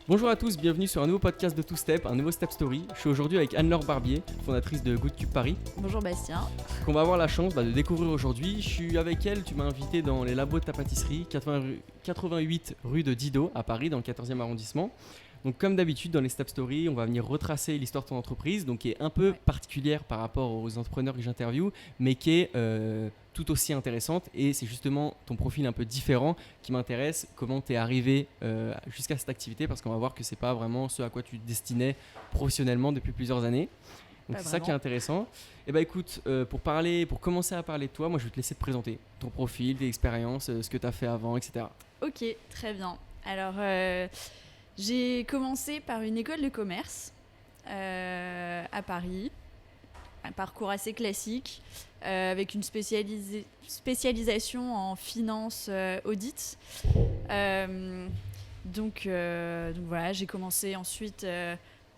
Bonjour à tous, bienvenue sur un nouveau podcast de Two Step, un nouveau Step Story. Je suis aujourd'hui avec Anne-Laure Barbier, fondatrice de Good Cube Paris, Bonjour Bastien. qu'on va avoir la chance de découvrir aujourd'hui. Je suis avec elle, tu m'as invité dans les labos de ta pâtisserie, 88 rue de Didot à Paris, dans le 14e arrondissement. Donc comme d'habitude dans les Step Story, on va venir retracer l'histoire de ton entreprise, donc qui est un peu particulière par rapport aux entrepreneurs que j'interviewe, mais qui est tout aussi intéressante, et c'est justement ton profil un peu différent qui m'intéresse, comment tu es arrivé jusqu'à cette activité, parce qu'on va voir que c'est pas vraiment ce à quoi tu te destinais professionnellement depuis plusieurs années. Donc c'est ça qui est intéressant. Et bah écoute, pour commencer à parler de toi, moi je vais te laisser te présenter ton profil, tes expériences, ce que tu as fait avant, etc. Ok, très bien. Alors, j'ai commencé par une école de commerce à Paris. Un parcours assez classique avec une spécialisation en finance audit. Donc voilà, j'ai commencé ensuite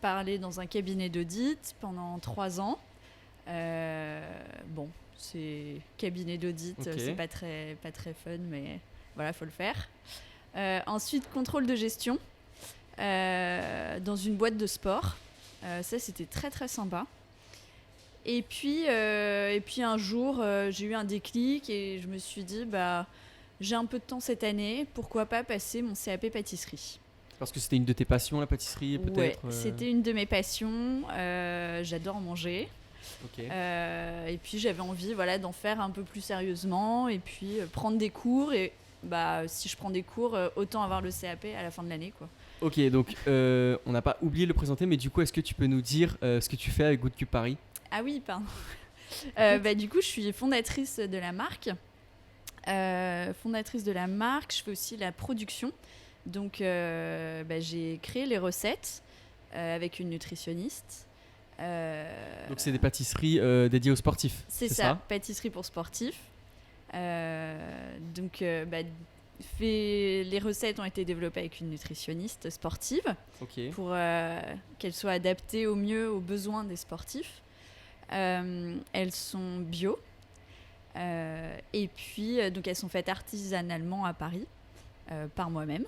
par aller dans un cabinet d'audit pendant 3 ans. Bon, c'est cabinet d'audit, Okay. C'est pas très fun, mais voilà, faut le faire. Ensuite, contrôle de gestion dans une boîte de sport. Ça, c'était très très sympa. Et puis un jour, j'ai eu un déclic et je me suis dit, j'ai un peu de temps cette année, pourquoi pas passer mon CAP pâtisserie. Parce que c'était une de tes passions, la pâtisserie, peut-être C'était une de mes passions. J'adore manger. Ok. Et puis j'avais envie d'en faire un peu plus sérieusement et puis prendre des cours. Et si je prends des cours, autant avoir le CAP à la fin de l'année, quoi. Ok, donc on n'a pas oublié de le présenter, mais du coup, est-ce que tu peux nous dire ce que tu fais avec Good Cube Paris ? Ah oui, pardon. Du coup, je suis fondatrice de la marque. Je fais aussi la production. Donc, j'ai créé les recettes avec une nutritionniste. Donc, c'est des pâtisseries dédiées aux sportifs. C'est ça, pâtisserie pour sportifs. Les recettes ont été développées avec une nutritionniste sportive pour qu'elles soient adaptées au mieux aux besoins des sportifs. Elles sont bio et puis donc elles sont faites artisanalement à Paris par moi-même.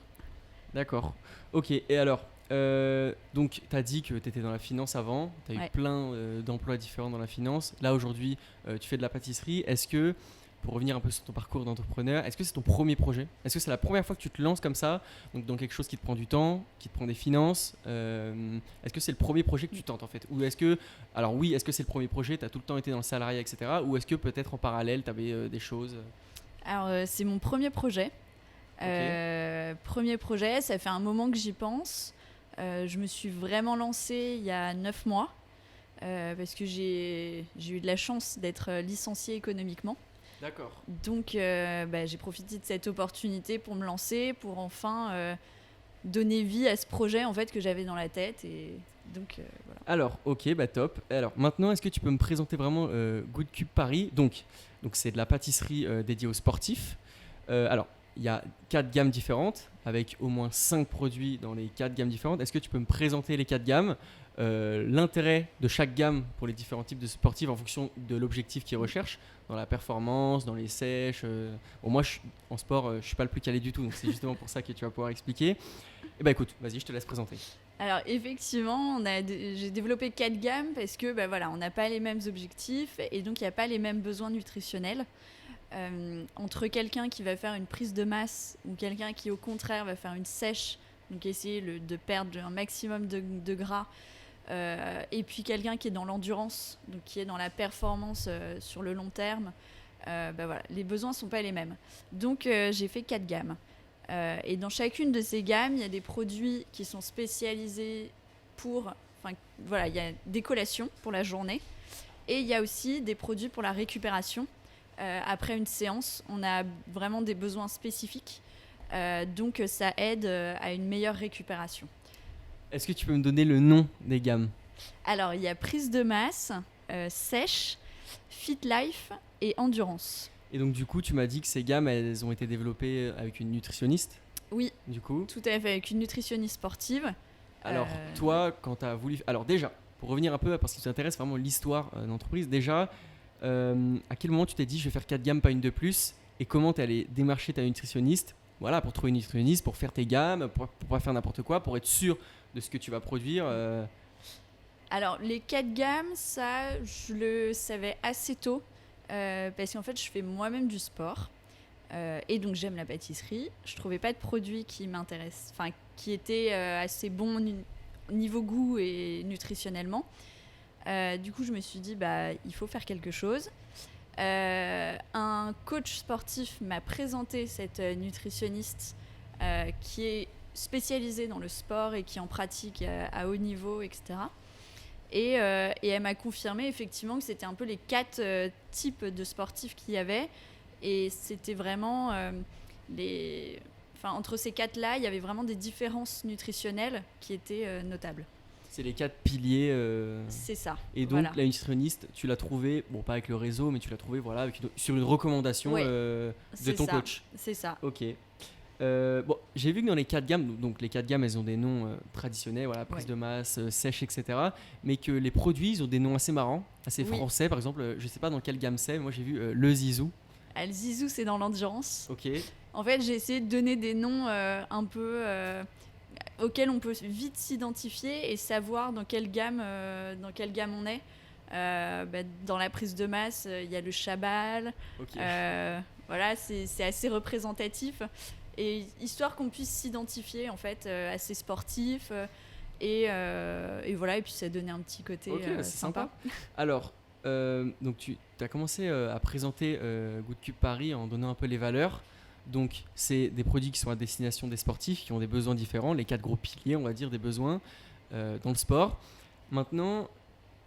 D'accord. Ok, et alors donc tu as dit que tu étais dans la finance avant, tu as eu plein d'emplois différents dans la finance. Là aujourd'hui tu fais de la pâtisserie. Est-ce que, pour revenir un peu sur ton parcours d'entrepreneur, est-ce que c'est ton premier projet ? Est-ce que c'est la première fois que tu te lances comme ça, donc dans quelque chose qui te prend du temps, qui te prend des finances ? Est-ce que c'est le premier projet que tu tentes en fait ? Ou est-ce que, alors oui, est-ce que c'est le premier projet, tu as tout le temps été dans le salariat, etc. Ou est-ce que peut-être en parallèle, tu avais des choses ? Alors c'est mon premier projet. Premier projet, ça fait un moment que j'y pense. Je me suis vraiment lancée il y a 9 mois parce que j'ai eu de la chance d'être licenciée économiquement. D'accord. Donc, j'ai profité de cette opportunité pour me lancer, pour enfin donner vie à ce projet en fait que j'avais dans la tête. Et donc, voilà. Alors, ok, top. Alors, maintenant, est-ce que tu peux me présenter vraiment Good Cube Paris ? Donc, c'est de la pâtisserie dédiée aux sportifs. Alors, il y a 4 gammes différentes, avec au moins 5 produits dans les 4 gammes différentes. Est-ce que tu peux me présenter les 4 gammes ? L'intérêt de chaque gamme pour les différents types de sportifs en fonction de l'objectif qu'ils recherchent, dans la performance, dans les sèches. Moi, en sport, je ne suis pas le plus calé du tout, donc c'est justement pour ça que tu vas pouvoir expliquer. Et écoute, vas-y, je te laisse présenter. Alors effectivement, j'ai développé 4 gammes parce que on n'a pas les mêmes objectifs et donc il n'y a pas les mêmes besoins nutritionnels. Entre quelqu'un qui va faire une prise de masse ou quelqu'un qui au contraire va faire une sèche, donc essayer de perdre un maximum de gras, et puis quelqu'un qui est dans l'endurance, donc qui est dans la performance sur le long terme, les besoins ne sont pas les mêmes. Donc j'ai fait 4 gammes. Et dans chacune de ces gammes, il y a des produits qui sont spécialisés il y a des collations pour la journée et il y a aussi des produits pour la récupération. Après une séance, on a vraiment des besoins spécifiques, donc ça aide à une meilleure récupération. Est-ce que tu peux me donner le nom des gammes ? Alors, il y a prise de masse, sèche, fit life et endurance. Et donc du coup, tu m'as dit que ces gammes, elles ont été développées avec une nutritionniste ? Oui, du coup. Tout à fait, avec une nutritionniste sportive. Alors toi, quand tu as voulu... Alors déjà, pour revenir un peu, parce que ça t'intéresse vraiment l'histoire d'entreprise, déjà, à quel moment tu t'es dit je vais faire 4 gammes, pas une de plus ? Et comment tu es allé démarcher ta nutritionniste voilà, pour trouver une nutritionniste, pour faire tes gammes, pour pas faire n'importe quoi, pour être sûr de ce que tu vas produire. Alors, les 4 gammes, ça, je le savais assez tôt parce qu'en fait, je fais moi-même du sport et donc j'aime la pâtisserie. Je trouvais pas de produit qui m'intéresse, enfin, qui était assez bon niveau goût et nutritionnellement. Du coup, je me suis dit, bah, il faut faire quelque chose. Un coach sportif m'a présenté cette nutritionniste qui est spécialisée dans le sport et qui en pratique à haut niveau, etc. Et elle m'a confirmé effectivement que c'était un peu les 4 types de sportifs qu'il y avait. Et c'était vraiment entre ces 4-là, il y avait vraiment des différences nutritionnelles qui étaient notables. C'est les 4 piliers. C'est ça. Et donc, la nutritionniste, tu l'as trouvée, bon, pas avec le réseau, mais tu l'as trouvée voilà, sur une recommandation de ton coach. C'est ça. Ok. Bon, j'ai vu que dans les 4 gammes, donc les 4 gammes, elles ont des noms traditionnels, voilà, prise de masse, sèche, etc. Mais que les produits, ils ont des noms assez marrants, assez français. Par exemple, je sais pas dans quelle gamme c'est, moi j'ai vu le Zizou. Le Zizou, c'est dans l'endurance. Ok. En fait, j'ai essayé de donner des noms un peu auxquels on peut vite s'identifier et savoir dans quelle gamme on est. Dans la prise de masse, il y a le Chabal. Okay. Voilà, c'est assez représentatif. Et histoire qu'on puisse s'identifier en fait à ces sportifs. Et voilà, et puis ça donnait un petit côté sympa. Alors, donc tu as commencé à présenter Good Cube Paris en donnant un peu les valeurs. Donc, c'est des produits qui sont à destination des sportifs qui ont des besoins différents, les 4 gros piliers, on va dire, des besoins dans le sport. Maintenant,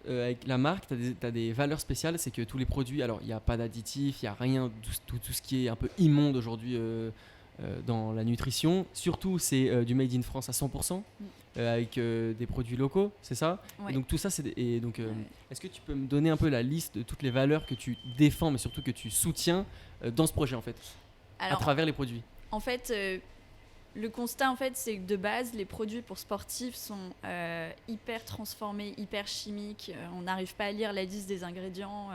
avec la marque, tu as des valeurs spéciales, c'est que tous les produits, alors il n'y a pas d'additifs, il n'y a rien, tout ce qui est un peu immonde aujourd'hui dans la nutrition. Surtout, c'est du made in France à 100%, avec des produits locaux, c'est ça? Ouais. Et donc tout ça, est-ce que tu peux me donner un peu la liste de toutes les valeurs que tu défends, mais surtout que tu soutiens dans ce projet en fait? Alors, à travers les produits. En fait, le constat, en fait, c'est que de base, les produits pour sportifs sont hyper transformés, hyper chimiques. On n'arrive pas à lire la liste des ingrédients.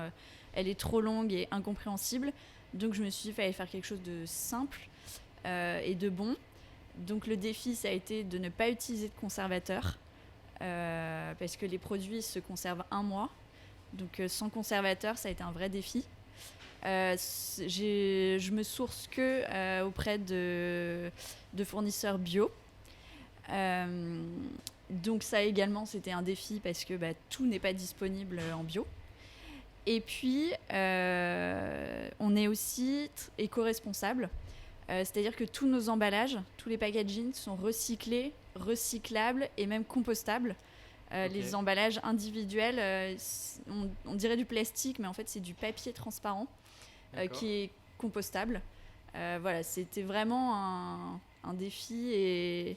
Elle est trop longue et incompréhensible. Donc, je me suis dit qu'il fallait faire quelque chose de simple et de bon. Donc, le défi, ça a été de ne pas utiliser de conservateur parce que les produits se conservent 1 mois. Donc, sans conservateur, ça a été un vrai défi. Je me source que auprès de fournisseurs bio. Donc ça également, c'était un défi parce que tout n'est pas disponible en bio. Et puis, on est aussi éco-responsable. C'est-à-dire que tous nos emballages, tous les packagings sont recyclés, recyclables et même compostables. Okay. Les emballages individuels, on dirait du plastique, mais en fait, c'est du papier transparent. Qui est compostable. Voilà, c'était vraiment un défi et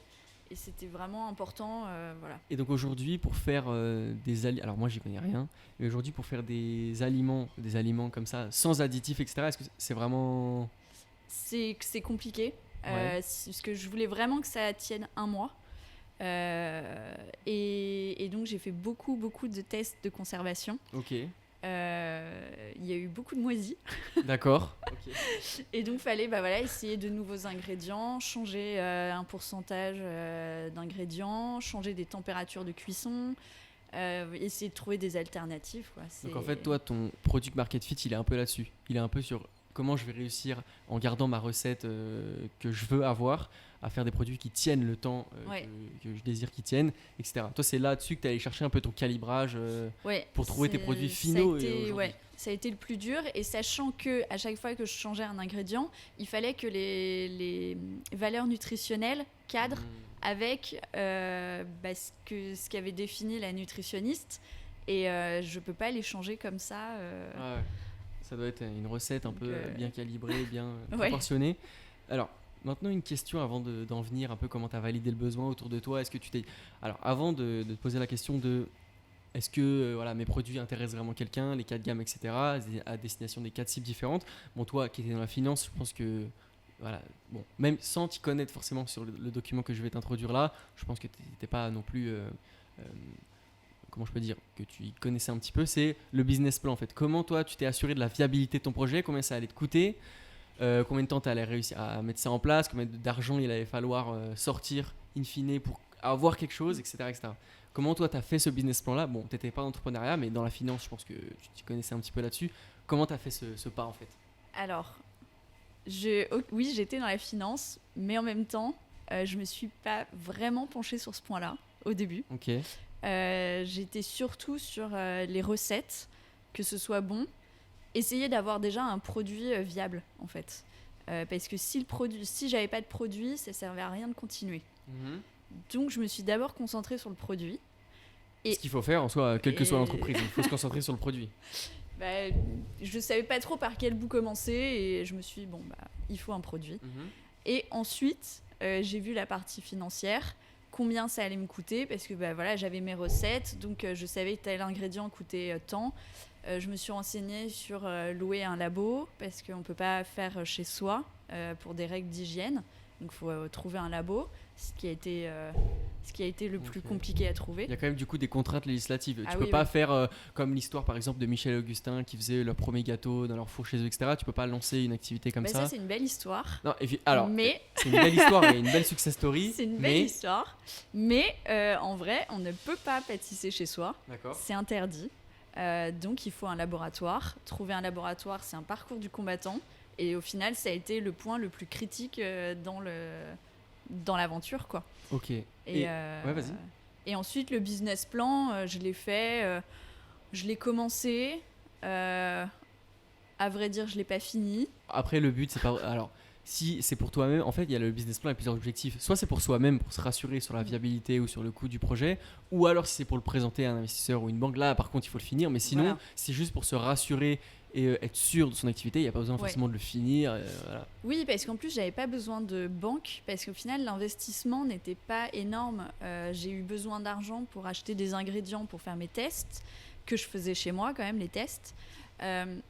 c'était vraiment important. Voilà. Et donc aujourd'hui, pour faire des aliments, alors moi j'y connais rien, mais aujourd'hui pour faire des aliments comme ça, sans additifs, etc., est-ce que c'est vraiment... C'est compliqué, parce que je voulais vraiment que ça tienne 1 mois. Et donc j'ai fait beaucoup de tests de conservation. Ok. Il y a eu beaucoup de moisis. D'accord. Okay. Et donc, il fallait essayer de nouveaux ingrédients, changer un pourcentage d'ingrédients, changer des températures de cuisson, essayer de trouver des alternatives. Quoi. Donc, en fait, toi, ton product market fit, il est un peu là-dessus. Il est un peu sur comment je vais réussir, en gardant ma recette que je veux avoir, à faire des produits qui tiennent le temps que je désire qu'ils tiennent, etc. Toi, c'est là-dessus que tu es allé chercher un peu ton calibrage pour trouver tes produits finaux. Ça a été le plus dur. Et sachant qu'à chaque fois que je changeais un ingrédient, il fallait que les valeurs nutritionnelles cadrent avec ce qu'avait défini la nutritionniste. Et je ne peux pas les changer comme ça. Ça doit être une recette un peu bien calibrée, bien proportionnée. Alors, maintenant, une question avant d'en venir un peu comment tu as validé le besoin autour de toi. Est-ce que tu t'es... Alors, avant de te poser la question de est-ce que mes produits intéressent vraiment quelqu'un, les 4 gammes, etc., à destination des 4 cibles différentes. Bon, toi qui étais dans la finance, je pense que, même sans t'y connaître forcément sur le document que je vais t'introduire là, je pense que tu n'étais pas non plus... comment je peux dire, que tu y connaissais un petit peu, c'est le business plan en fait. Comment toi tu t'es assuré de la viabilité de ton projet, combien ça allait te coûter, combien de temps tu allais réussir à mettre ça en place, combien d'argent il allait falloir sortir in fine pour avoir quelque chose, etc. etc. Comment toi tu as fait ce business plan là? Bon, tu n'étais pas en entrepreneuriat, mais dans la finance, je pense que tu t'y connaissais un petit peu là-dessus. Comment tu as fait ce pas en fait? Alors, oui, j'étais dans la finance, mais en même temps, je me suis pas vraiment penchée sur ce point-là au début. Ok. J'étais surtout sur les recettes, que ce soit bon. Essayer d'avoir déjà un produit viable, en fait. Parce que si j'avais pas de produit, ça servait à rien de continuer. Donc, je me suis d'abord concentrée sur le produit. Ce qu'il faut faire en soi, quelle que soit l'entreprise, il faut se concentrer sur le produit. Je savais pas trop par quel bout commencer et je me suis dit, il faut un produit. Et ensuite, j'ai vu la partie financière, combien ça allait me coûter, parce que j'avais mes recettes, donc je savais que tel ingrédient coûtait tant. Je me suis renseignée sur louer un labo, parce qu'on ne peut pas faire chez soi pour des règles d'hygiène. Donc il faut trouver un labo, ce qui a été le plus compliqué à trouver. Il y a quand même du coup des contraintes législatives. Tu peux oui, pas faire comme l'histoire par exemple de Michel et Augustin qui faisaient leur premier gâteau dans leur four chez eux, etc. Tu peux pas lancer une activité comme ça. Ça c'est une belle histoire. Non, alors, c'est une belle histoire et une belle success story. C'est une belle histoire. Mais en vrai, on ne peut pas pâtisser chez soi. D'accord. C'est interdit. Donc il faut un laboratoire. Trouver un laboratoire, c'est un parcours du combattant. Et au final, ça a été le point le plus critique dans l'aventure, quoi. Ok. Ouais, vas-y. Et ensuite, le business plan, je l'ai fait, je l'ai commencé. À vrai dire, je l'ai pas fini. Après, le but, c'est pas. Alors, si c'est pour toi-même, en fait, il y a le business plan et plusieurs objectifs. Soit c'est pour soi-même, pour se rassurer sur la viabilité ou sur le coût du projet, ou alors si c'est pour le présenter à un investisseur ou une banque, là, par contre, il faut le finir. Mais sinon, c'est juste pour se rassurer et être sûr de son activité, il n'y a pas besoin forcément de le finir. Voilà. Oui, parce qu'en plus, j'avais pas besoin de banque, parce qu'au final, l'investissement n'était pas énorme. J'ai eu besoin d'argent pour acheter des ingrédients pour faire mes tests, que je faisais chez moi quand même, les tests.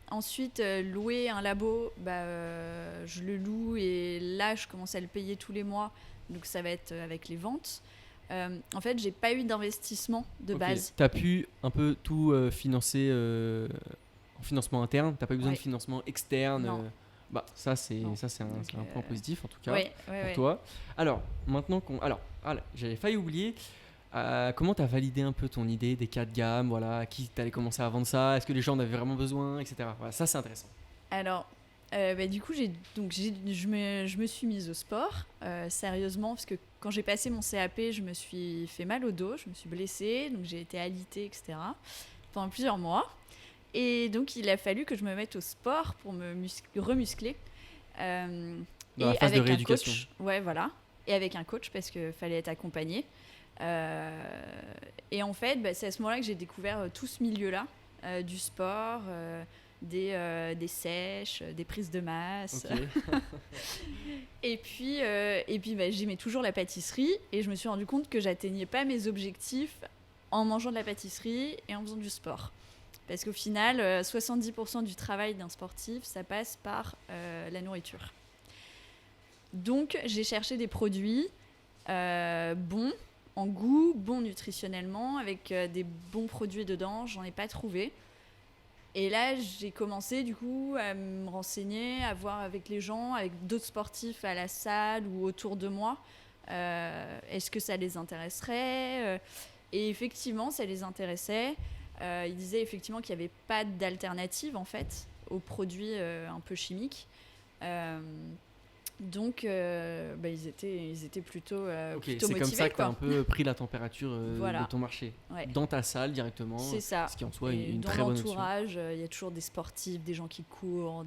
Ensuite, louer un labo, je le loue et là, je commence à le payer tous les mois. Donc, ça va être avec les ventes. En fait, j'ai pas eu d'investissement de base. Tu as pu un peu tout financer en financement interne. Tu n'as pas eu besoin de financement externe. Ça, c'est un point positif en tout cas pour toi. Alors, maintenant j'avais failli oublier. Comment tu as validé un peu ton idée des 4 gammes, voilà, qui t'allais commencer à vendre ça, est-ce que les gens en avaient vraiment besoin, etc. Voilà, ça c'est intéressant. Alors, du coup, je me suis mise au sport, sérieusement, parce que quand j'ai passé mon CAP, je me suis fait mal au dos, je me suis blessée, donc j'ai été alitée, etc. pendant plusieurs mois. Et donc, il a fallu que je me mette au sport pour me remuscler. Dans la phase de rééducation. Un coach, voilà. Et avec un coach, parce qu'il fallait être accompagné. Et en fait, c'est à ce moment-là que j'ai découvert tout ce milieu-là, du sport, des sèches, des prises de masse. Okay. et puis j'aimais toujours la pâtisserie et je me suis rendu compte que j'atteignais pas mes objectifs en mangeant de la pâtisserie et en faisant du sport. Parce qu'au final, 70% du travail d'un sportif, ça passe par la nourriture. Donc, j'ai cherché des produits bons en goût, bons nutritionnellement, avec des bons produits dedans. J'en ai pas trouvé. Et là, j'ai commencé du coup à me renseigner, à voir avec les gens, avec d'autres sportifs à la salle ou autour de moi. Est-ce que ça les intéresserait ? Et effectivement, ça les intéressait. Ils disaient effectivement qu'il n'y avait pas d'alternative en fait aux produits un peu chimiques. Donc, ils étaient plutôt motivés. C'est comme ça que tu as un peu pris la température de ton marché. Ouais. Dans ta salle directement. C'est ça. Ce qui en soi est une très bonne option. Dans l'entourage, il y a toujours des sportifs, des gens qui courent.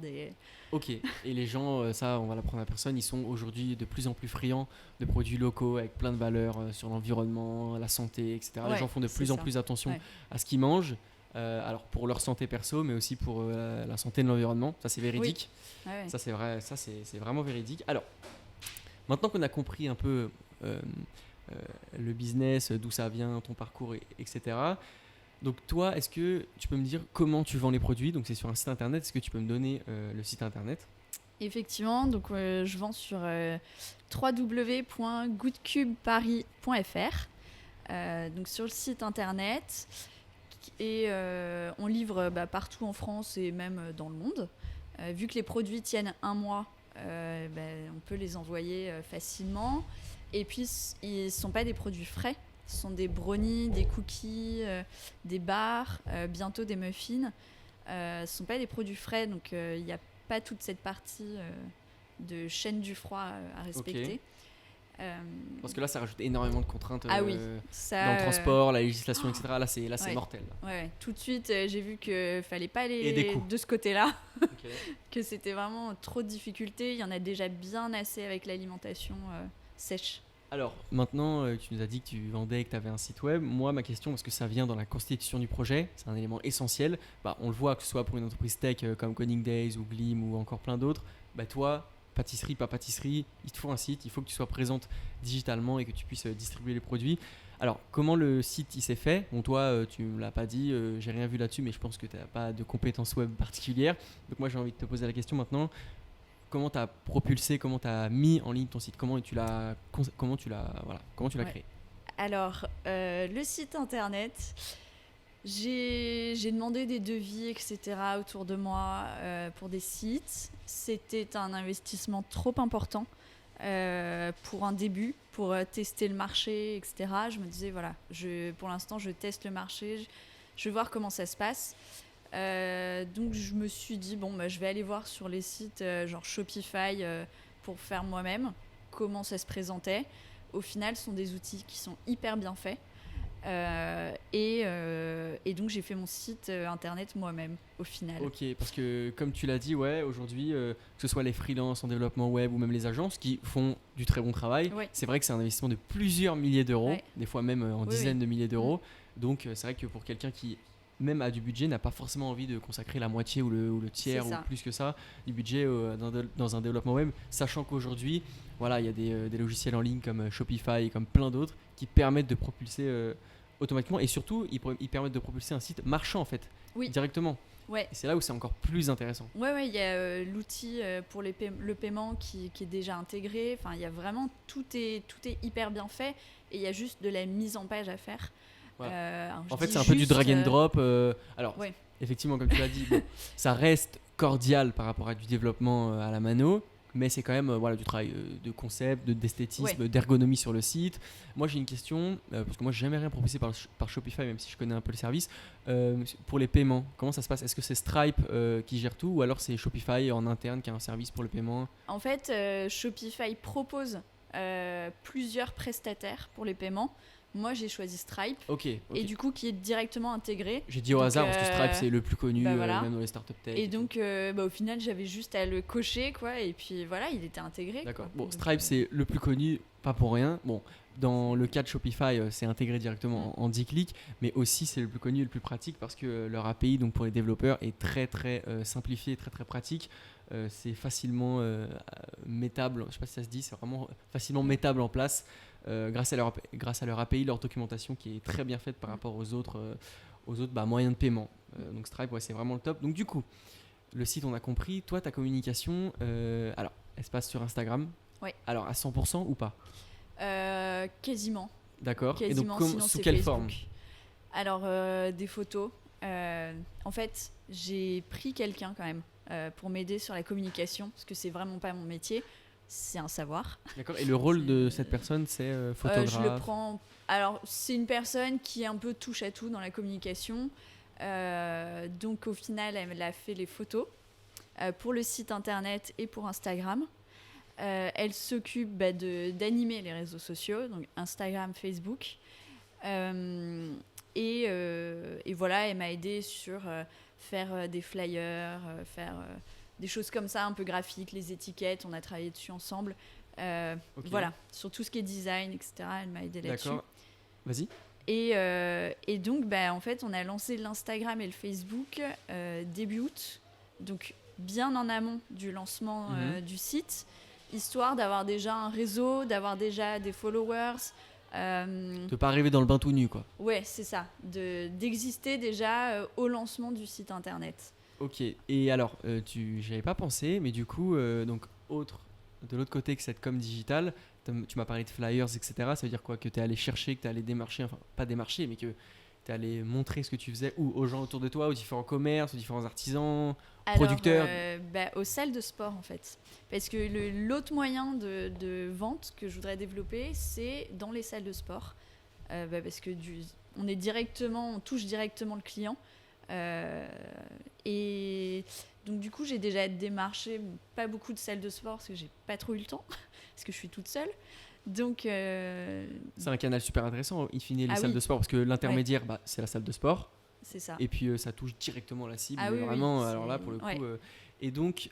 Ok. Et les gens, ça, on va l'apprendre à personne, ils sont aujourd'hui de plus en plus friands de produits locaux avec plein de valeurs sur l'environnement, la santé, etc. Les gens font de plus en plus attention à ce qu'ils mangent. Alors pour leur santé perso, mais aussi pour la santé de l'environnement. Ça, c'est véridique. Oui. Ouais. Ça, c'est vrai. Ça, c'est vraiment véridique. Alors, maintenant qu'on a compris un peu le business, d'où ça vient, ton parcours, etc. Donc toi, est-ce que tu peux me dire comment tu vends les produits ? Donc c'est sur un site internet. Est-ce que tu peux me donner le site internet ? Effectivement, donc je vends sur www.goodcubeparis.fr. Donc sur le site internet. Et on livre partout en France et même dans le monde. Vu que les produits tiennent un mois, on peut les envoyer facilement. Et puis, ils ne sont pas des produits frais. Ce sont des brownies, des cookies, des bars, bientôt des muffins. Ce ne sont pas des produits frais, donc il n'y a pas toute cette partie de chaîne du froid à respecter. Parce que là, ça rajoute énormément de contraintes ça, dans le transport, la législation, etc. Là, c'est mortel. Là. Ouais. Tout de suite, j'ai vu qu'il ne fallait pas aller de ce côté-là. Que c'était vraiment trop de difficultés. Il y en a déjà bien assez avec l'alimentation sèche. Alors, maintenant, tu nous as dit que tu vendais et que tu avais un site web. Moi, ma question, parce que ça vient dans la constitution du projet, c'est un élément essentiel. On le voit, que ce soit pour une entreprise tech comme Coding Days ou Gleam ou encore plein d'autres. Toi, pâtisserie, pas pâtisserie, il te faut un site, il faut que tu sois présente digitalement et que tu puisses distribuer les produits. Alors, comment le site il s'est fait ? Bon, toi, tu ne me l'as pas dit, j'ai rien vu là-dessus, mais je pense que tu n'as pas de compétences web particulières. Donc moi, j'ai envie de te poser la question maintenant. Comment tu as propulsé, comment tu as mis en ligne ton site ? Comment tu l'as créé ? Alors, le site internet, j'ai demandé des devis, etc. autour de moi pour des sites. C'était un investissement trop important pour un début, pour tester le marché, etc. Je me disais, voilà, pour l'instant, je teste le marché, je vais voir comment ça se passe. Donc je me suis dit je vais aller voir sur les sites genre Shopify pour faire moi-même comment ça se présentait. Au final, ce sont des outils qui sont hyper bien faits et donc j'ai fait mon site internet moi-même au final. Ok, parce que comme tu l'as dit, aujourd'hui que ce soit les freelances en développement web ou même les agences qui font du très bon travail, c'est vrai que c'est un investissement de plusieurs milliers d'euros, des fois même en dizaines de milliers d'euros. Donc c'est vrai que pour quelqu'un qui même à du budget, n'a pas forcément envie de consacrer la moitié ou le tiers ou plus que ça du budget dans un développement web, sachant qu'aujourd'hui, il y a des logiciels en ligne comme Shopify et comme plein d'autres qui permettent de propulser automatiquement et surtout, ils permettent de propulser un site marchand en fait, directement. Ouais. Et c'est là où c'est encore plus intéressant. Il y a l'outil pour le paiement qui est déjà intégré. Enfin, il y a vraiment tout est hyper bien fait et il y a juste de la mise en page à faire. En fait, c'est un peu du drag and drop. Effectivement, comme tu l'as dit, ça reste cordial par rapport à du développement à la mano, mais c'est quand même du travail de concept, d'esthétisme, d'ergonomie sur le site. Moi, j'ai une question, parce que moi, j'ai jamais rien propulsé par Shopify, même si je connais un peu le service. Pour les paiements, comment ça se passe ? Est-ce que c'est Stripe qui gère tout ou alors c'est Shopify en interne qui a un service pour le paiement ? En fait, Shopify propose plusieurs prestataires pour les paiements. Moi, j'ai choisi Stripe. Et du coup, qui est directement intégré. J'ai dit au hasard parce que Stripe, c'est le plus connu, même dans les startup tech. Et donc, au final, j'avais juste à le cocher, quoi. Et puis voilà, il était intégré. D'accord. Bon, Stripe, c'est le plus connu, pas pour rien. Bon, dans le cas de Shopify, c'est intégré directement en 10 clics. Mais aussi, c'est le plus connu et le plus pratique parce que leur API, donc pour les développeurs, est très, très simplifié, très, très pratique. C'est facilement mettable. Je ne sais pas si ça se dit, c'est vraiment facilement mettable en place. Grâce à leur API, leur documentation qui est très bien faite par rapport aux autres moyens de paiement. Donc Stripe, c'est vraiment le top. Donc du coup, le site, on a compris. Toi, ta communication, alors, elle se passe sur Instagram. Alors, à 100% ou pas ? Quasiment. D'accord. Et donc, sous quelle forme ? Alors, des photos. En fait, j'ai pris quelqu'un quand même pour m'aider sur la communication, parce que c'est vraiment pas mon métier. C'est un savoir. D'accord. Et le rôle de cette personne, c'est photographe. Je le prends. Alors, c'est une personne qui est un peu touche à tout dans la communication. Donc, au final, elle a fait les photos pour le site internet et pour Instagram. Elle s'occupe d'animer les réseaux sociaux, donc Instagram, Facebook. Et voilà, elle m'a aidé sur faire des flyers, faire des choses comme ça, un peu graphiques, les étiquettes, on a travaillé dessus ensemble. Voilà, sur tout ce qui est design, etc. Elle m'a aidé là-dessus. D'accord, vas-y. Et donc, en fait, on a lancé l'Instagram et le Facebook début août, donc bien en amont du lancement du site, histoire d'avoir déjà un réseau, d'avoir déjà des followers. De pas arriver dans le bain tout nu, quoi. Ouais, c'est ça, d'exister déjà au lancement du site internet. Ok, et alors, j'y avais pas pensé, mais du coup, donc de l'autre côté que cette com digitale, tu m'as parlé de flyers, etc. Ça veut dire quoi ? Que tu es allé chercher, que tu es allé démarcher, enfin pas démarcher, mais que es allé montrer ce que tu faisais aux gens autour de toi, aux différents commerces, aux différents artisans, Alors, producteurs? aux salles de sport en fait. Parce que l'autre moyen de vente que je voudrais développer, c'est dans les salles de sport. Parce que on touche directement le client. Et donc du coup, j'ai déjà démarché pas beaucoup de salles de sport parce que j'ai pas trop eu le temps, parce que je suis toute seule. Donc, C'est un canal super intéressant, in fine, les Ah salles oui. de sport, parce que l'intermédiaire, c'est la salle de sport. c'est ça. Et puis ça touche directement la cible, Ah oui, oui, vraiment. c'est- Alors là, pour le coup. ouais. Et donc,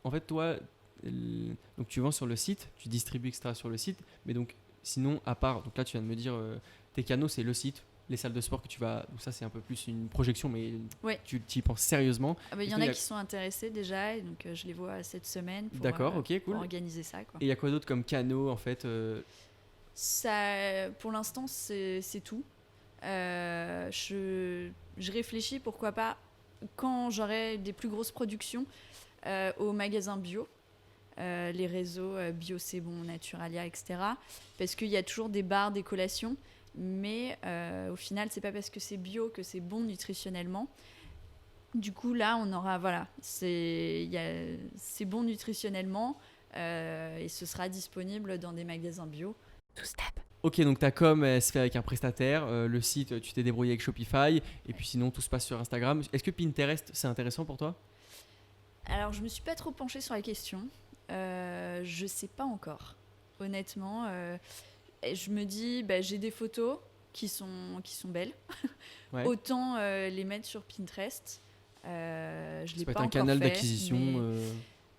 en fait, toi, donc tu vends sur le site, tu distribues extra sur le site, mais donc sinon, à part, donc là, tu viens de me dire, tes canaux, c'est le site, les salles de sport que tu vas. Donc ça, c'est un peu plus une projection, mais Ouais. tu y penses sérieusement. Il y Et en toi, a qui sont intéressés déjà, et donc je les vois cette semaine pour, D'accord, ok, pour cool. organiser ça. Quoi. Et il y a quoi d'autre comme canaux, en fait Ça, pour l'instant, c'est tout. Je réfléchis, pourquoi pas, quand j'aurai des plus grosses productions, aux magasins bio, les réseaux Bio C'est Bon, Naturalia, etc. Parce qu'il y a toujours des barres, des collations, mais au final, c'est pas parce que c'est bio que c'est bon nutritionnellement. Du coup, là, on aura, voilà, c'est bon nutritionnellement, et ce sera disponible dans des magasins bio. Ok, donc ta com, elle se fait avec un prestataire. Le site, tu t'es débrouillé avec Shopify. Et puis sinon, tout se passe sur Instagram. Est-ce que Pinterest, c'est intéressant pour toi? Alors, je me suis pas trop penchée sur la question. Je sais pas encore. Honnêtement, je me dis, j'ai des photos qui sont belles. Ouais. Autant les mettre sur Pinterest. Je Ça l'ai peut pas être un encore canal fait, d'acquisition. mais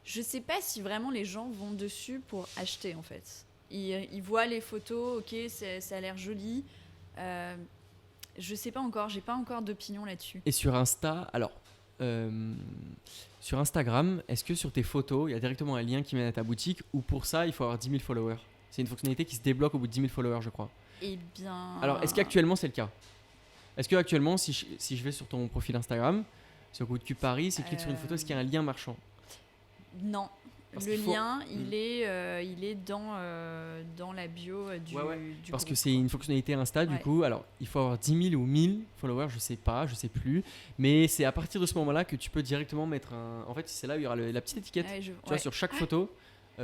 je sais pas si vraiment les gens vont dessus pour acheter en fait. Ils voient les photos, ok, ça a l'air joli. Je sais pas encore, j'ai pas encore d'opinion là-dessus. Et sur Insta, alors, sur Instagram, est-ce que sur tes photos, il y a directement un lien qui mène à ta boutique ou pour ça, il faut avoir 10 000 followers? C'est une fonctionnalité qui se débloque au bout de 10 000 followers, je crois. Eh bien. Alors, est-ce qu'actuellement, c'est le cas? Est-ce qu'actuellement, si je vais sur ton profil Instagram, sur Good Cube Paris, si je clique sur une photo, est-ce qu'il y a un lien marchand? Non. Parce Le qu'il faut- lien, il est dans la bio du Parce que groupe, c'est quoi. une fonctionnalité Insta, du Ouais. coup. Alors, il faut avoir 10 000 ou 1000 followers, je sais pas, je sais plus. Mais c'est à partir de ce moment-là que tu peux directement mettre un. En fait, c'est là où il y aura la petite étiquette. Ah ouais, Tu vois, sur chaque photo,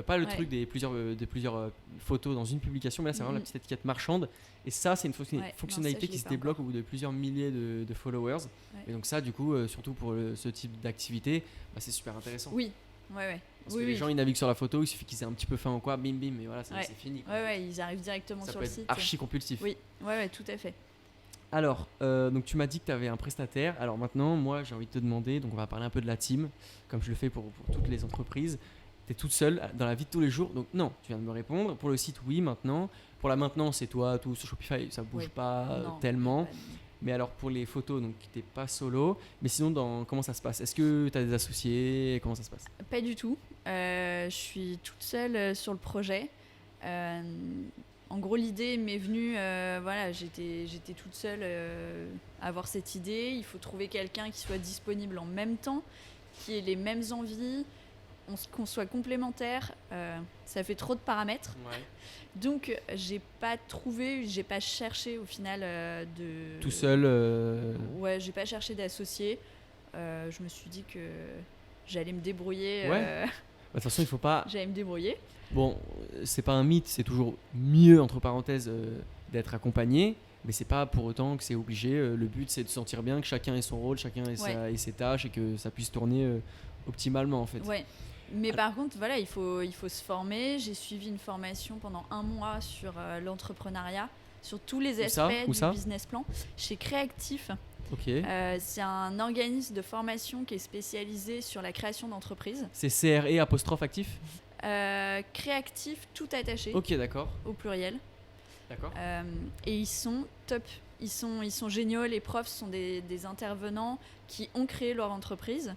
pas le truc des plusieurs photos dans une publication, mais là, c'est vraiment la petite étiquette marchande. Et ça, c'est une fonctionnalité non, ça, je qui l'ai se pas débloque au bout de plusieurs milliers de followers. Ouais. Et donc, ça, du coup, surtout pour ce type d'activité, c'est super intéressant. Oui, ouais. Parce que les gens, ils naviguent sur la photo, il suffit qu'ils aient un petit peu faim ou quoi, bim bim, et voilà, c'est fini. Quoi. Ouais, ils arrivent directement Ça sur peut le être site. archi compulsif. Oui, ouais, tout à fait. Alors, donc tu m'as dit que tu avais un prestataire. Alors maintenant, moi, j'ai envie de te demander, donc on va parler un peu de la team, comme je le fais pour toutes les entreprises. Tu es toute seule dans la vie de tous les jours. Donc non, tu viens de me répondre. Pour le site, oui, maintenant. Pour la maintenance, c'est toi, tout sur Shopify, ça bouge Oui. pas Non, tellement. pas de- Mais alors pour les photos, donc tu n'es pas solo. Mais sinon, comment ça se passe? Est-ce que tu as des associés? Comment ça se passe? Pas du tout. Je suis toute seule sur le projet. En gros, l'idée m'est venue, voilà, j'étais toute seule à avoir cette idée. Il faut trouver quelqu'un qui soit disponible en même temps, qui ait les mêmes envies, qu'on soit complémentaires. Ça fait trop de paramètres. Donc, j'ai pas cherché au final de. Tout seul Ouais, j'ai pas cherché d'associé. Je me suis dit que j'allais me débrouiller. Ouais. De toute façon, il faut pas. J'allais me débrouiller. Bon, c'est pas un mythe, c'est toujours mieux, entre parenthèses, d'être accompagné, mais c'est pas pour autant que c'est obligé. Le but, c'est de sentir bien que chacun ait son rôle, chacun ait ses tâches et que ça puisse tourner optimalement, en fait. Ouais. Mais par contre, voilà, il faut se former. J'ai suivi une formation pendant 1 mois sur l'entrepreneuriat, sur tous les aspects du business plan, chez Créactif. Ok. C'est un organisme de formation qui est spécialisé sur la création d'entreprises. C'est CRE apostrophe actif? Créactif, tout attaché. Ok, d'accord. Au pluriel. D'accord. Et ils sont top. Ils sont géniaux. Les profs sont des intervenants qui ont créé leur entreprise.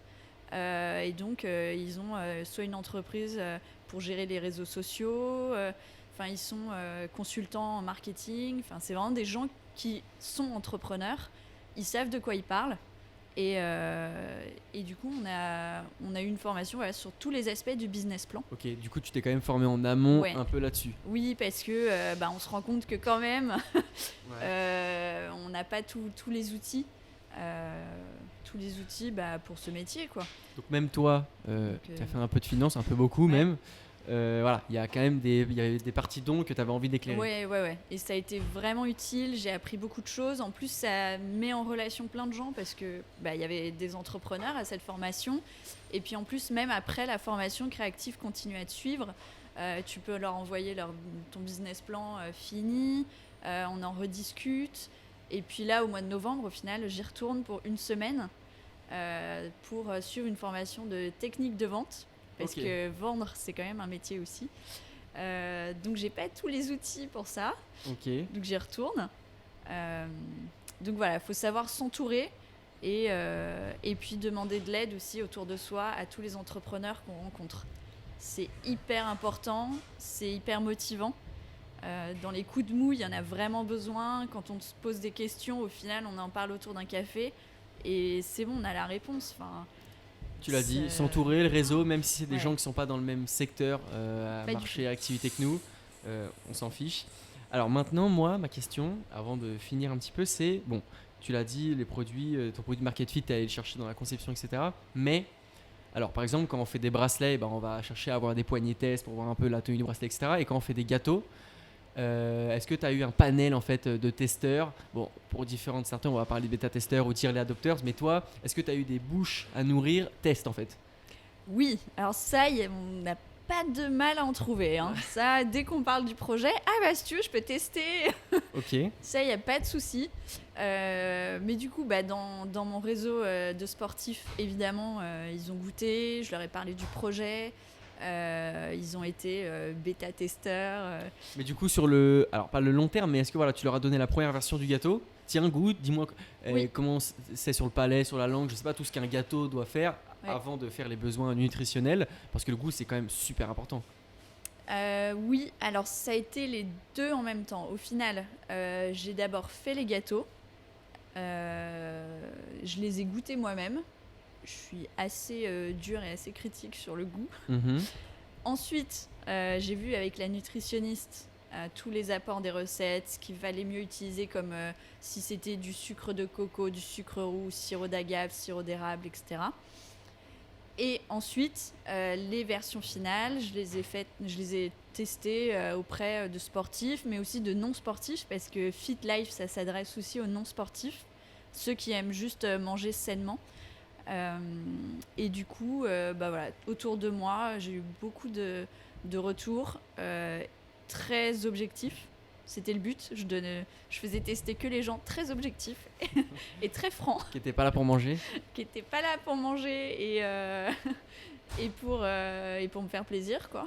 Et donc, ils ont soit une entreprise pour gérer les réseaux sociaux. Ils sont consultants en marketing. C'est vraiment des gens qui sont entrepreneurs. Ils savent de quoi ils parlent. Et du coup, on a eu une formation sur tous les aspects du business plan. Ok, du coup, tu t'es quand même formé en amont Ouais. un peu là-dessus. Oui, parce que on se rend compte que quand même, on n'a pas tous les outils. Pour ce métier, quoi. Donc même toi, tu as fait un peu de finance, un peu beaucoup même. Voilà, il y a quand même il y a des parties d'ombre que tu avais envie d'éclairer. Ouais. Et ça a été vraiment utile. J'ai appris beaucoup de choses. En plus, ça met en relation plein de gens parce que il y avait des entrepreneurs à cette formation. Et puis en plus, même après la formation, Créactive continue à te suivre. Tu peux leur envoyer ton business plan fini. On en rediscute. Et puis là, au mois de novembre, au final, j'y retourne pour une semaine pour suivre une formation de technique de vente. Parce que vendre, c'est quand même un métier aussi. Donc, j'ai pas tous les outils pour ça. Donc, j'y retourne. Donc, voilà, il faut savoir s'entourer et puis demander de l'aide aussi autour de soi à tous les entrepreneurs qu'on rencontre. C'est hyper important, c'est hyper motivant. Dans les coups de mou, il y en a vraiment besoin. Quand on se pose des questions, au final, on en parle autour d'un café et c'est bon, on a la réponse. Tu l'as dit, s'entourer, le réseau, même si c'est des gens qui ne sont pas dans le même secteur, marché, activité que nous, on s'en fiche. Alors maintenant, moi, ma question, avant de finir un petit peu, c'est, bon, tu l'as dit, les produits, ton produit market fit, tu es allé le chercher dans la conception, etc. Mais, alors par exemple, quand on fait des bracelets, on va chercher à avoir des poignées tests pour voir un peu la tenue du bracelet, etc. Et quand on fait des gâteaux, est-ce que tu as eu un panel en fait de testeurs? Bon, pour différentes certains, on va parler de bêta-testeurs ou early adopters, mais toi, est-ce que tu as eu des bouches à nourrir test en fait? Oui, alors ça, on n'a pas de mal à en trouver. Hein. Ça, dès qu'on parle du projet, si tu veux, je peux tester. Ok. Ça, il n'y a pas de souci. Mais du coup, dans mon réseau de sportifs, évidemment, ils ont goûté, je leur ai parlé du projet. Ils ont été bêta-testeurs. Mais du coup, alors pas le long terme, mais est-ce que voilà, tu leur as donné la première version du gâteau? Tiens, goûte, dis-moi comment c'est sur le palais, sur la langue, je sais pas tout ce qu'un gâteau doit faire avant de faire les besoins nutritionnels, parce que le goût c'est quand même super important. Oui, alors ça a été les deux en même temps. Au final, j'ai d'abord fait les gâteaux. Je les ai goûtés moi-même. Je suis assez dure et assez critique sur le goût. Ensuite, j'ai vu avec la nutritionniste tous les apports des recettes, ce qu'il fallait mieux utiliser comme si c'était du sucre de coco, du sucre roux, sirop d'agave, sirop d'érable, etc. Et ensuite, les versions finales, je les ai testées auprès de sportifs, mais aussi de non-sportifs, parce que Fit Life, ça s'adresse aussi aux non-sportifs, ceux qui aiment juste manger sainement. Et du coup, voilà, autour de moi, j'ai eu beaucoup de retours très objectifs. C'était le but. Je faisais tester que les gens très objectifs et très francs. Qui n'étaient pas là pour manger. Qui n'étaient pas là pour manger et pour me faire plaisir, quoi.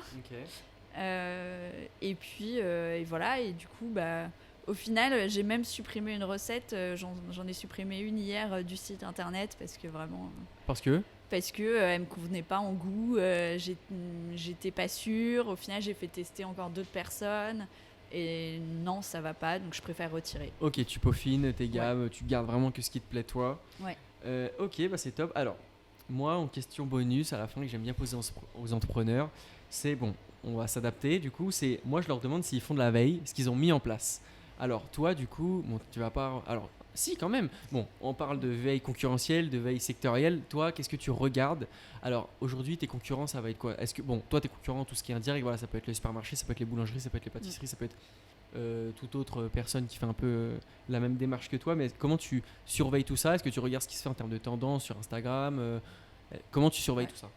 Et puis, et voilà. Et du coup, au final, j'ai même supprimé une recette. J'en ai supprimé une hier du site internet parce que vraiment... Parce que elle me convenait pas en goût. J'étais pas sûre. Au final, j'ai fait tester encore d'autres personnes. Et non, ça va pas, donc je préfère retirer. Ok, tu peaufines tes gammes, tu gardes vraiment que ce qui te plaît toi. Ouais. Ok, c'est top. Alors, moi, en question bonus, à la fin, que j'aime bien poser aux entrepreneurs, c'est bon, on va s'adapter. Du coup, moi, je leur demande s'ils font de la veille, ce qu'ils ont mis en place. Alors, toi, du coup, bon, tu vas pas... Alors, si, quand même. Bon, on parle de veille concurrentielle, de veille sectorielle. Toi, qu'est-ce que tu regardes? Alors, aujourd'hui, tes concurrents, ça va être quoi? Est-ce que, bon, toi, tes concurrents, tout ce qui est indirect, voilà, ça peut être les supermarchés, ça peut être les boulangeries, ça peut être les pâtisseries, ça peut être toute autre personne qui fait un peu la même démarche que toi. Mais comment tu surveilles tout ça? Est-ce que tu regardes ce qui se fait en termes de tendance sur Instagram? Comment tu surveilles tout ça?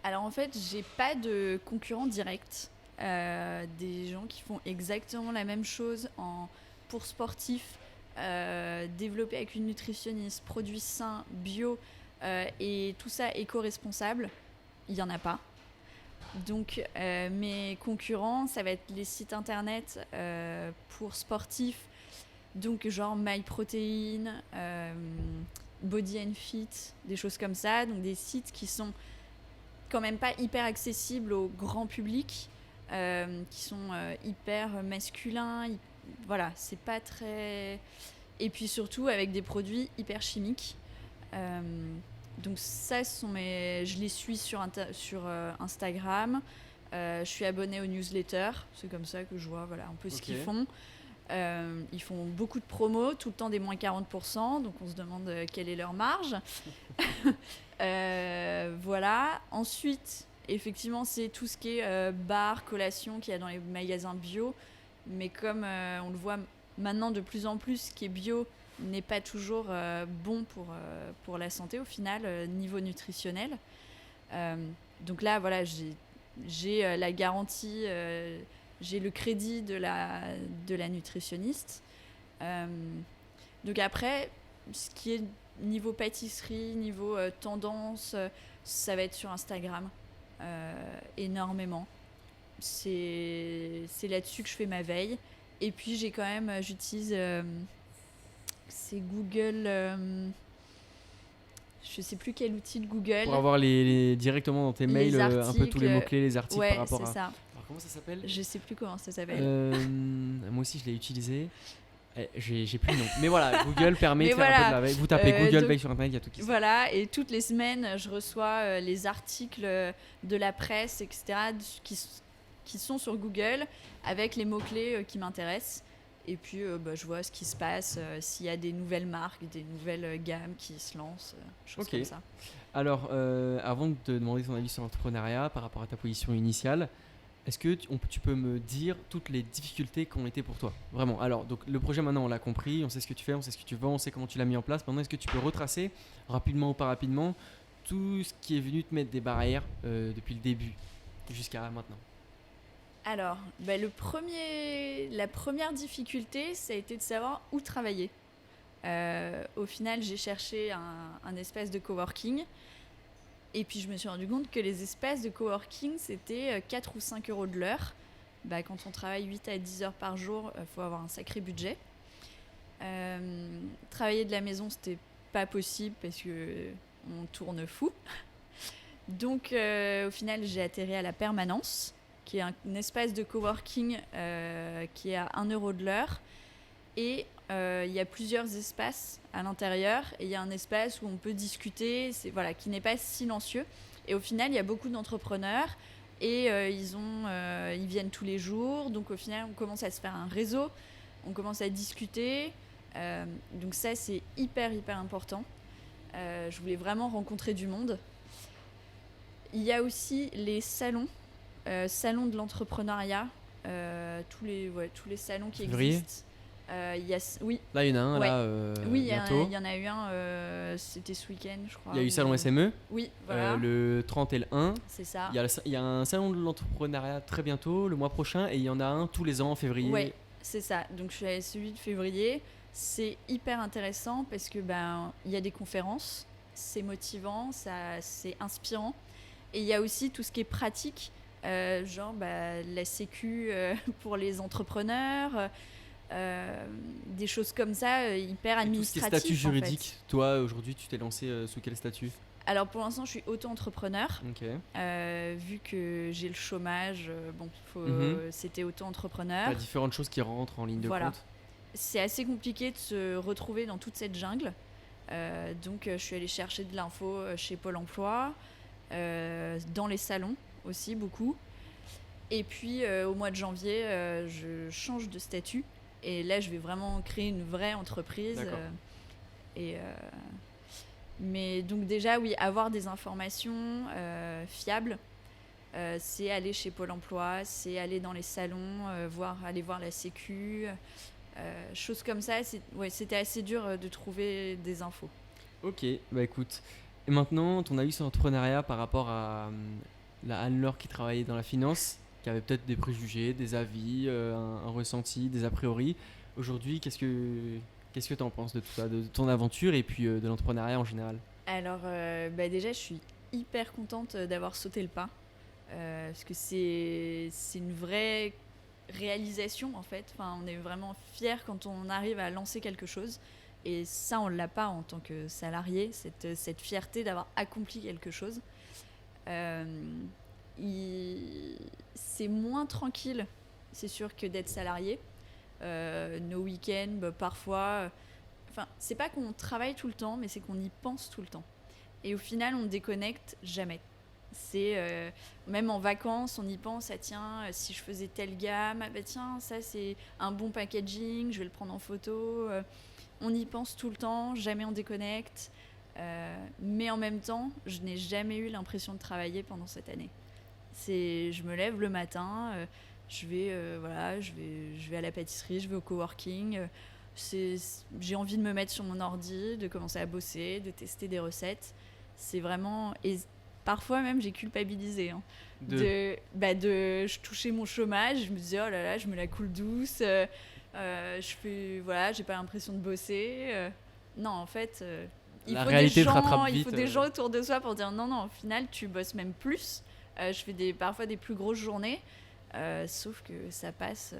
Alors, en fait, j'ai pas de concurrents directs. Des gens qui font exactement la même chose pour sportifs, développés avec une nutritionniste, produits sains, bio et tout ça éco-responsable, il n'y en a pas. Donc mes concurrents, ça va être les sites internet pour sportifs, donc genre MyProtein, Body and Fit, des choses comme ça, donc des sites qui sont quand même pas hyper accessibles au grand public, qui sont hyper masculins, voilà, c'est pas très... Et puis surtout avec des produits hyper chimiques. Donc ça, je les suis sur Instagram. Je suis abonnée aux newsletters. C'est comme ça que je vois un peu ce qu'ils font. Ils font beaucoup de promos, tout le temps des moins 40%, donc on se demande quelle est leur marge. Voilà. Ensuite, effectivement, c'est tout ce qui est bar, collation qu'il y a dans les magasins bio. Mais comme on le voit maintenant de plus en plus, ce qui est bio n'est pas toujours bon pour la santé au final, niveau nutritionnel. Donc là, voilà, j'ai la garantie, j'ai le crédit de la nutritionniste. Donc après, ce qui est niveau pâtisserie, niveau tendance, ça va être sur Instagram énormément. C'est là-dessus que je fais ma veille. Et puis j'utilise c'est Google, je sais plus quel outil de Google. Pour avoir directement dans tes mails un peu tous les mots-clés, les articles par rapport à... ça. Alors comment ça s'appelle ? Je sais plus comment ça s'appelle. Moi aussi je l'ai utilisé. J'ai plus le nom. Mais voilà, Google permet de faire un peu de la veille. Vous tapez Google veille sur Internet, il y a tout qui sort. Voilà, et toutes les semaines, je reçois les articles de la presse, etc., qui sont sur Google avec les mots-clés qui m'intéressent. Et puis, je vois ce qui se passe, s'il y a des nouvelles marques, des nouvelles gammes qui se lancent, choses comme ça. Alors, avant de te demander ton avis sur l'entrepreneuriat par rapport à ta position initiale, est-ce que tu peux me dire toutes les difficultés qui ont été pour toi ? Vraiment. Alors, donc, le projet, maintenant, on l'a compris, on sait ce que tu fais, on sait ce que tu vends, on sait comment tu l'as mis en place. Maintenant, est-ce que tu peux retracer, rapidement ou pas rapidement, tout ce qui est venu te mettre des barrières depuis le début jusqu'à maintenant ? Alors, la première difficulté, ça a été de savoir où travailler. Au final, j'ai cherché un espace de coworking. Et puis, je me suis rendu compte que les espaces de coworking, c'était 4 ou 5 euros de l'heure. Quand on travaille 8 à 10 heures par jour, il faut avoir un sacré budget. Travailler de la maison, c'était pas possible parce qu'on tourne fou. Donc, au final, j'ai atterri à la Permanence, qui est un espace de coworking qui est à 1 euro de l'heure. Et il y a plusieurs espaces à l'intérieur. Et il y a un espace où on peut discuter, qui n'est pas silencieux. Et au final, il y a beaucoup d'entrepreneurs. Et ils viennent tous les jours. Donc au final, on commence à se faire un réseau. On commence à discuter. Donc ça, c'est hyper, hyper important. Je voulais vraiment rencontrer du monde. Il y a aussi les salons. Salon de l'entrepreneuriat, tous les salons qui existent. Oui. Là, il y en a un, oui, bientôt. Il y en a eu un, c'était ce week-end, je crois. Il y a eu salon SME. Oui, voilà. Le 30 et le 1. C'est ça. Il y a un salon de l'entrepreneuriat très bientôt, le mois prochain, et il y en a un tous les ans en février. Oui, c'est ça. Donc, je suis allée à celui de février. C'est hyper intéressant parce que il y a des conférences, c'est motivant, c'est inspirant. Et il y a aussi tout ce qui est pratique. La sécu pour les entrepreneurs, des choses comme ça, hyper administratives. Tout ce qui est statut juridique, en fait. Toi, aujourd'hui, tu t'es lancé sous quel statut ? Alors, pour l'instant, je suis auto-entrepreneur. Okay. Vu que j'ai le chômage, c'était auto-entrepreneur. Il y a différentes choses qui rentrent en ligne de compte. C'est assez compliqué de se retrouver dans toute cette jungle. Donc, je suis allée chercher de l'info chez Pôle emploi, dans les salons aussi beaucoup. Et puis au mois de janvier, je change de statut et là je vais vraiment créer une vraie entreprise. Mais donc déjà oui, avoir des informations fiables, c'est aller chez Pôle emploi, c'est aller dans les salons, aller voir la sécu, choses comme ça. C'était assez dur de trouver des infos. Ok, bah écoute. Et maintenant, ton avis sur l'entrepreneuriat par rapport à la Anne-Laure qui travaillait dans la finance, qui avait peut-être des préjugés, des avis, un ressenti, des a priori. Aujourd'hui, qu'est-ce que tu en penses de tout ça, de ton aventure et puis de l'entrepreneuriat en général ? Alors, déjà, je suis hyper contente d'avoir sauté le pas. Parce que c'est une vraie réalisation, en fait. Enfin, on est vraiment fiers quand on arrive à lancer quelque chose. Et ça, on ne l'a pas en tant que salarié, cette fierté d'avoir accompli quelque chose. C'est moins tranquille, c'est sûr, que d'être salarié. Nos week-ends, parfois, Enfin, c'est pas qu'on travaille tout le temps, mais c'est qu'on y pense tout le temps. Et au final, on ne déconnecte jamais. C'est même en vacances, on y pense, ah tiens, si je faisais telle gamme, ah bah tiens, ça c'est un bon packaging, je vais le prendre en photo. On y pense tout le temps, jamais on déconnecte. Mais en même temps, je n'ai jamais eu l'impression de travailler pendant cette année. Je me lève le matin, je vais à la pâtisserie, je vais au coworking. J'ai envie de me mettre sur mon ordi, de commencer à bosser, de tester des recettes. C'est vraiment... Et parfois même, j'ai culpabilisé. Hein, je touchais mon chômage, je me disais, oh là là, je me la coule douce. J'ai pas l'impression de bosser. Non, en fait... il faut des gens autour de soi pour dire non, au final, tu bosses même plus. Je fais parfois des plus grosses journées, sauf que ça passe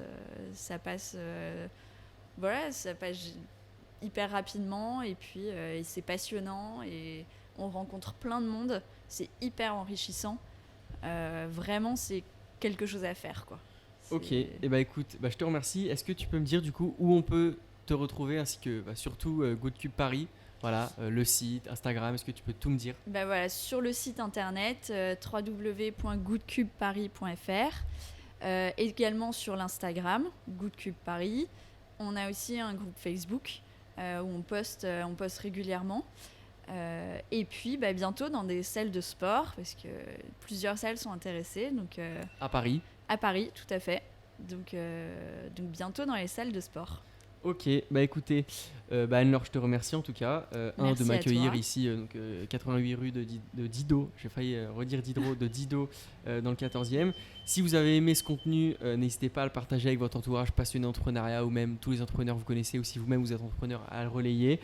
hyper rapidement et puis et c'est passionnant et on rencontre plein de monde. C'est hyper enrichissant. Vraiment, c'est quelque chose à faire, quoi. Ok, et écoute, je te remercie. Est-ce que tu peux me dire du coup où on peut te retrouver ainsi que surtout Good Cube Paris? Voilà, le site, Instagram, est-ce que tu peux tout me dire? Sur le site internet www.goodcubeparis.fr, également sur l'Instagram, Good Cube Paris. On a aussi un groupe Facebook où on poste régulièrement. Et puis bientôt dans des salles de sport, parce que plusieurs salles sont intéressées. Donc, à Paris? À Paris, tout à fait. Donc bientôt dans les salles de sport. Ok, écoutez, Anne-Laure, je te remercie en tout cas de m'accueillir ici, 88 rue de Didot, j'ai failli redire Diderot, de Didot dans le 14e. Si vous avez aimé ce contenu, n'hésitez pas à le partager avec votre entourage passionné d'entrepreneuriat ou même tous les entrepreneurs que vous connaissez ou si vous-même vous êtes entrepreneur, à le relayer.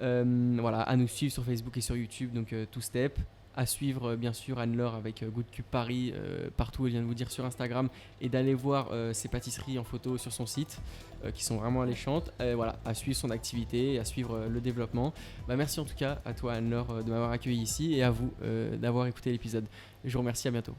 À nous suivre sur Facebook et sur YouTube, donc Two Step. À suivre bien sûr Anne-Laure avec Good Cube Paris partout où elle vient de vous dire sur Instagram et d'aller voir ses pâtisseries en photo sur son site qui sont vraiment alléchantes. À suivre son activité et à suivre le développement. Merci en tout cas à toi Anne-Laure de m'avoir accueilli ici et à vous d'avoir écouté l'épisode. Je vous remercie, à bientôt.